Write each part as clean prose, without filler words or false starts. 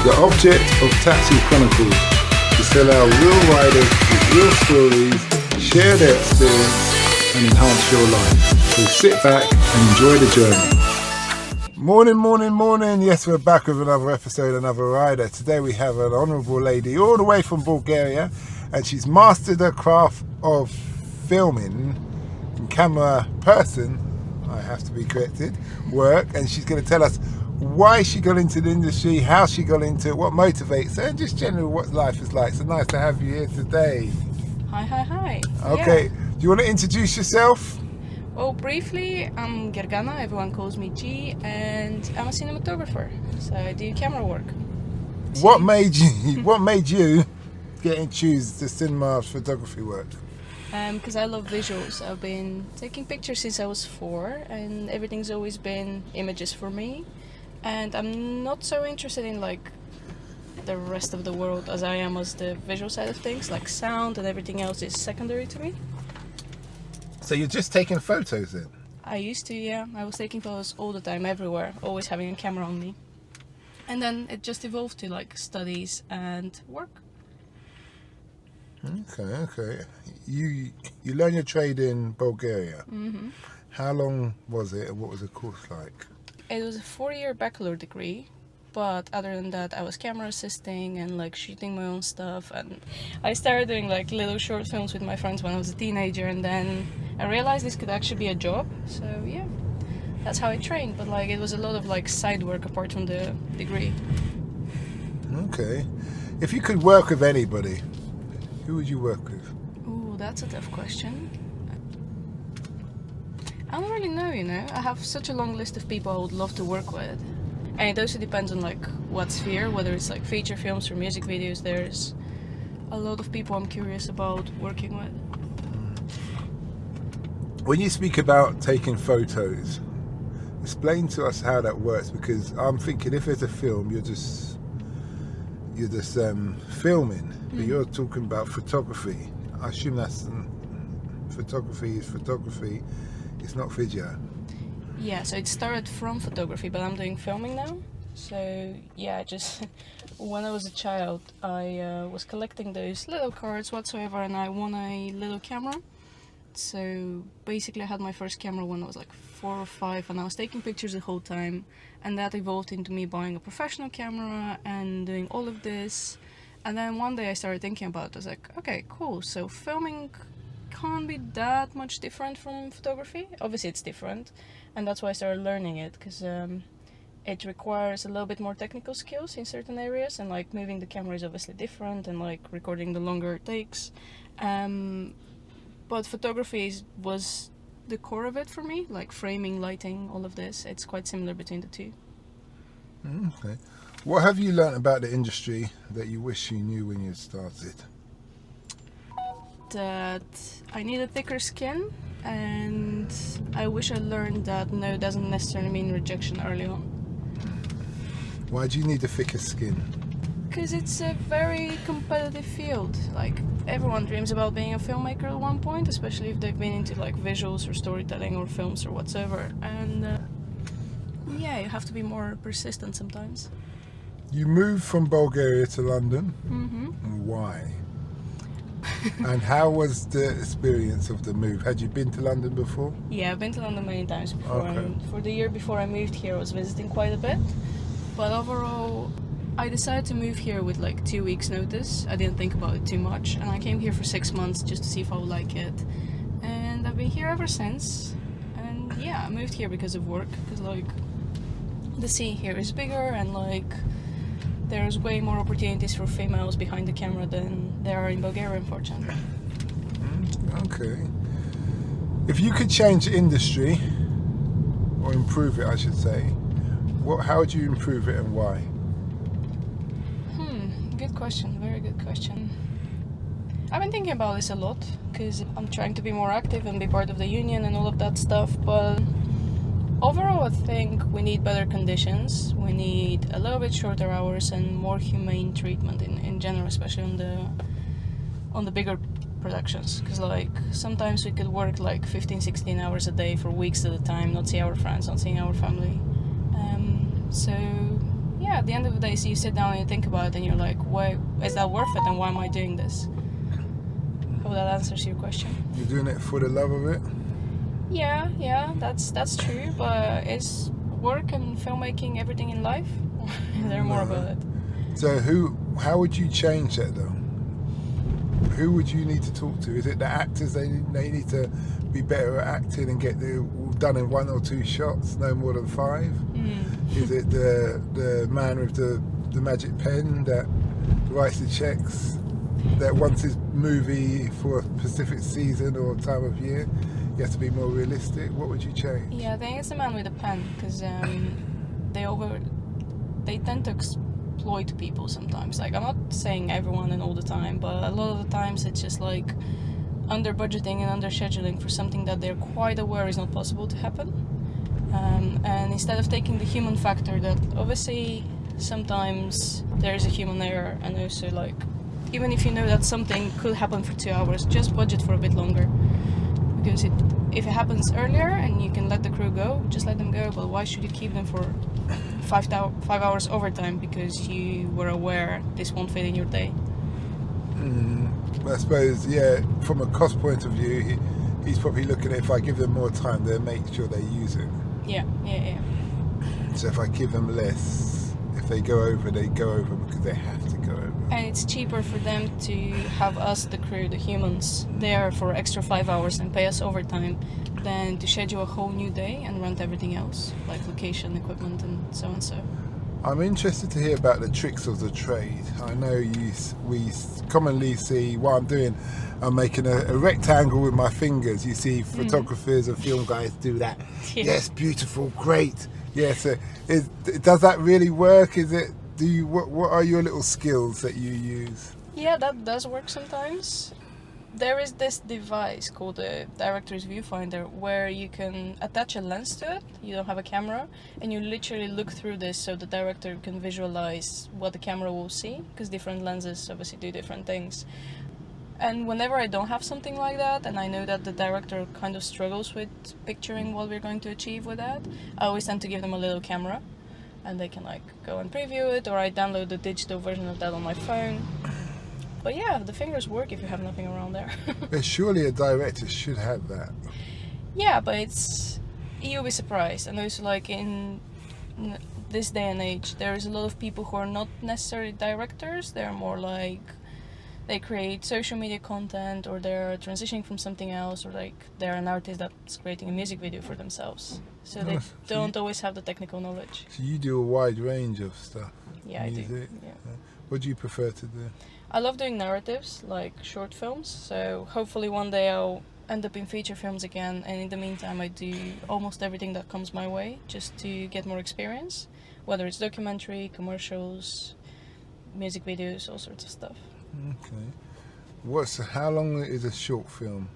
The object of Taxi Chronicles is to allow real riders with real stories, share their experience and enhance your life. So sit back and enjoy the journey. Morning. Yes, we're back with another episode, another rider. Today we have an honourable lady all the way from Bulgaria, and she's mastered the craft of filming in camera person, I have to be corrected, work, and she's going to tell us why she got into the industry, how she got into it, what motivates her, and just generally what life is like. So nice to have you here today. Hi. Okay, Yeah. Do you want to introduce yourself? Well, briefly, I'm Gergana, everyone calls me G, and I'm a cinematographer, so I do camera work. What made you get and choose the cinema photography work? Because I love visuals. I've been taking pictures since I was 4, and everything's always been images for me. And I'm not so interested in like the rest of the world as I am as the visual side of things, like sound and everything else is secondary to me. So you're just taking photos then? I used to, yeah. I was taking photos all the time, everywhere, always having a camera on me. And then it just evolved to like studies and work. Okay. You learn your trade in Bulgaria. Mm-hmm. How long was it and what was the course like? It was a 4-year baccalaureate degree, but other than that I was camera assisting and like shooting my own stuff, and I started doing like little short films with my friends when I was a teenager, and then I realized this could actually be a job, so yeah, that's how I trained. But like it was a lot of like side work apart from the degree. Okay. If you could work with anybody, who would you work with? Ooh, that's a tough question. I don't really know, I have such a long list of people I would love to work with. And it also depends on like what sphere, whether it's like feature films or music videos. There's a lot of people I'm curious about working with. When you speak about taking photos, explain to us how that works, because I'm thinking if it's a film, you're just filming, but you're talking about photography. I assume that's photography is photography. It's not video. Yeah, so it started from photography, but I'm doing filming now. So yeah, just when I was a child, I was collecting those little cards whatsoever, and I won a little camera. So basically I had my first camera when I was like 4 or 5, and I was taking pictures the whole time, and that evolved into me buying a professional camera and doing all of this. And then one day I started thinking about it. I was like, okay, cool, so filming can't be that much different from photography. Obviously it's different, and that's why I started learning it, because it requires a little bit more technical skills in certain areas, and like moving the camera is obviously different, and like recording the longer takes. But photography was the core of it for me, like framing, lighting, all of this. It's quite similar between the two. Okay. What have you learnt about the industry that you wish you knew when you started? That I need a thicker skin, and I wish I learned that no doesn't necessarily mean rejection early on. Why do you need a thicker skin? Because it's a very competitive field. Like everyone dreams about being a filmmaker at one point, especially if they've been into like visuals or storytelling or films or whatsoever. And yeah, you have to be more persistent sometimes. You moved from Bulgaria to London. Mm-hmm. Why? And how was the experience of the move? Had you been to London before? Yeah, I've been to London many times before. Okay. And for the year before I moved here, I was visiting quite a bit. But overall, I decided to move here with like 2 weeks notice. I didn't think about it too much, and I came here for 6 months just to see if I would like it. And I've been here ever since. And yeah, I moved here because of work, because like the scene here is bigger, and like there's way more opportunities for females behind the camera than there are in Bulgaria, unfortunately. Okay. If you could change the industry, or improve it, I should say, how would you improve it and why? Good question, very good question. I've been thinking about this a lot, because I'm trying to be more active and be part of the union and all of that stuff, but overall I think we need better conditions, we need a little bit shorter hours and more humane treatment in general, especially on the bigger productions, because like sometimes we could work like 15-16 hours a day for weeks at a time, not see our friends, not seeing our family. So yeah, at the end of the day, so you sit down and you think about it and you're like, why is that worth it and why am I doing this? Hope that answers your question. You're doing it for the love of it? Yeah, that's true, but is work and filmmaking everything in life? Is there more about it? So how would you change that though? Who would you need to talk to? Is it the actors? They need to be better at acting and get it all done in 1 or 2 shots, no more than 5? Is it the man with the magic pen that writes the checks, that wants his movie for a specific season or time of year? You have to be more realistic. What would you change? Yeah, I think it's the man with the pen, because they tend to exploit people sometimes. Like, I'm not saying everyone and all the time, but a lot of the times it's just like under budgeting and under scheduling for something that they're quite aware is not possible to happen. And instead of taking the human factor, that obviously sometimes there is a human error, and also like even if you know that something could happen for 2 hours, just budget for a bit longer. Because if it happens earlier and you can let the crew go, just let them go. But why should you keep them for 5 hours overtime because you were aware this won't fit in your day? I suppose, yeah, from a cost point of view, he's probably looking at, if I give them more time, they'll make sure they use it. Yeah. So if I give them less, if they go over, they go over because they have to go over. And it's cheaper for them to have us, the crew, the humans, there for extra 5 hours and pay us overtime than to schedule a whole new day and rent everything else, like location, equipment, and so and so. I'm interested to hear about the tricks of the trade. I know we commonly see what I'm doing. I'm making a rectangle with my fingers. You see photographers and film guys do that. Yeah. Yes, beautiful, great. Yes, does that really work? Is it? What are your little skills that you use? Yeah, that does work sometimes. There is this device called the director's viewfinder where you can attach a lens to it. You don't have a camera, and you literally look through this so the director can visualize what the camera will see, because different lenses obviously do different things. And whenever I don't have something like that, and I know that the director kind of struggles with picturing what we're going to achieve with that, I always tend to give them a little camera, and they can like go and preview it, or I download the digital version of that on my phone. But yeah, the fingers work if you have nothing around there. But surely a director should have that. Yeah, but you'll be surprised. And also, like, in this day and age, there is a lot of people who are not necessarily directors. They're more like, they create social media content, or they're transitioning from something else, or like they're an artist that's creating a music video for themselves. So they don't always have the technical knowledge. So you do a wide range of stuff. Yeah, music. I do. Yeah. What do you prefer to do? I love doing narratives, like short films, so hopefully one day I'll end up in feature films again, and in the meantime I do almost everything that comes my way, just to get more experience, whether it's documentary, commercials, music videos, all sorts of stuff. Okay. How long is a short film?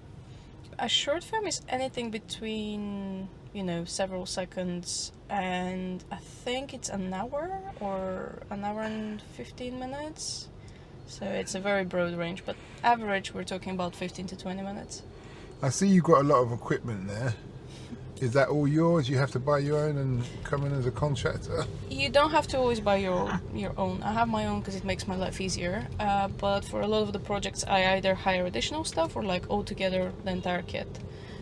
A short film is anything between, several seconds, and I think it's an hour or an hour and 15 minutes. So it's a very broad range, but average we're talking about 15 to 20 minutes. I see you've got a lot of equipment there. Is that all yours? You have to buy your own and come in as a contractor? You don't have to always buy your own. I have my own because it makes my life easier. But for a lot of the projects, I either hire additional stuff or like altogether the entire kit.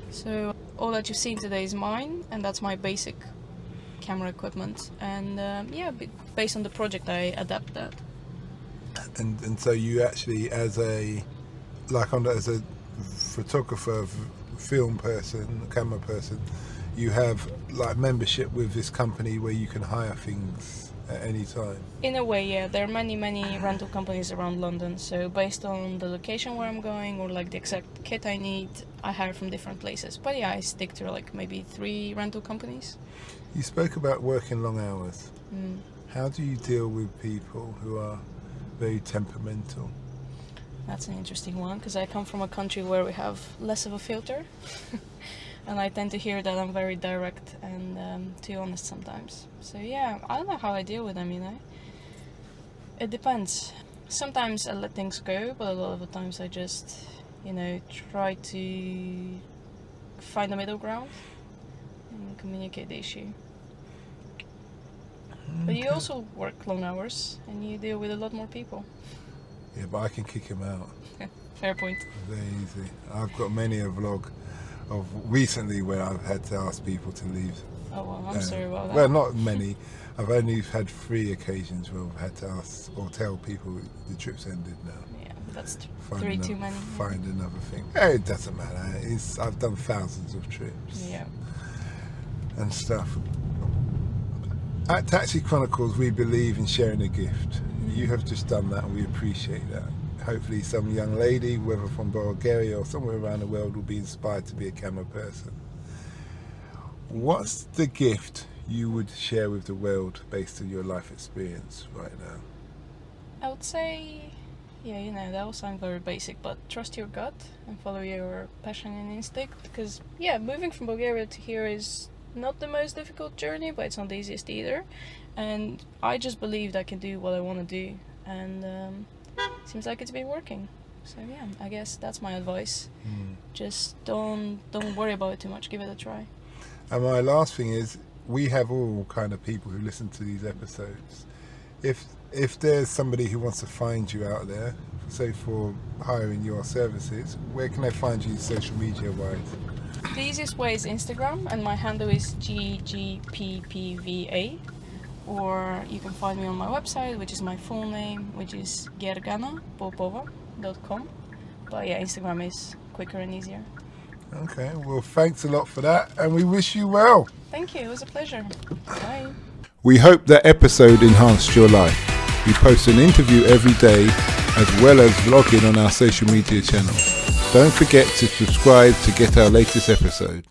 So all that you've seen today is mine, and that's my basic camera equipment. And based on the project, I adapt that. And so you actually, as a photographer, film person, camera person, you have like membership with this company where you can hire things at any time. In a way, yeah. There are many rental companies around London, so based on the location where I'm going or like the exact kit I need, I hire from different places. But yeah, I stick to like maybe 3 rental companies. You spoke about working long hours. How do you deal with people who are very temperamental? That's an interesting one, because I come from a country where we have less of a filter. And I tend to hear that I'm very direct and too honest sometimes. So yeah, I don't know how I deal with them, It depends. Sometimes I let things go, but a lot of the times I just, try to find a middle ground and communicate the issue. But you also work long hours and you deal with a lot more people. Yeah, but I can kick him out. Fair point. Very easy. I've got many a vlog of recently where I've had to ask people to leave. Oh well, I'm sorry about that. Well, not many. I've only had 3 occasions where I've had to ask or tell people the trip's ended now. Yeah, that's 3 too many. Find another thing. It doesn't matter. I've done thousands of trips. Yeah. And stuff. At Taxi Chronicles, we believe in sharing a gift. You have just done that, and we appreciate that. Hopefully some young lady, whether from Bulgaria or somewhere around the world, will be inspired to be a camera person. What's the gift you would share with the world based on your life experience right now? I would say, that will sound very basic, but trust your gut and follow your passion and instinct, because, moving from Bulgaria to here is not the most difficult journey, but it's not the easiest either. And I just believed I can do what I want to do, and seems like it's been working. So I guess that's my advice. Just don't worry about it too much. Give it a try. And my last thing is, we have all kind of people who listen to these episodes. If there's somebody who wants to find you out there, say for hiring your services, where can they find you social media wise? The easiest way is Instagram, and my handle is ggppva. Or you can find me on my website, which is my full name, which is gerganapopova.com. But Instagram is quicker and easier. Okay, well, thanks a lot for that, and we wish you well. Thank you, it was a pleasure. Bye. We hope that episode enhanced your life. We post an interview every day, as well as vlogging on our social media channels. Don't forget to subscribe to get our latest episode.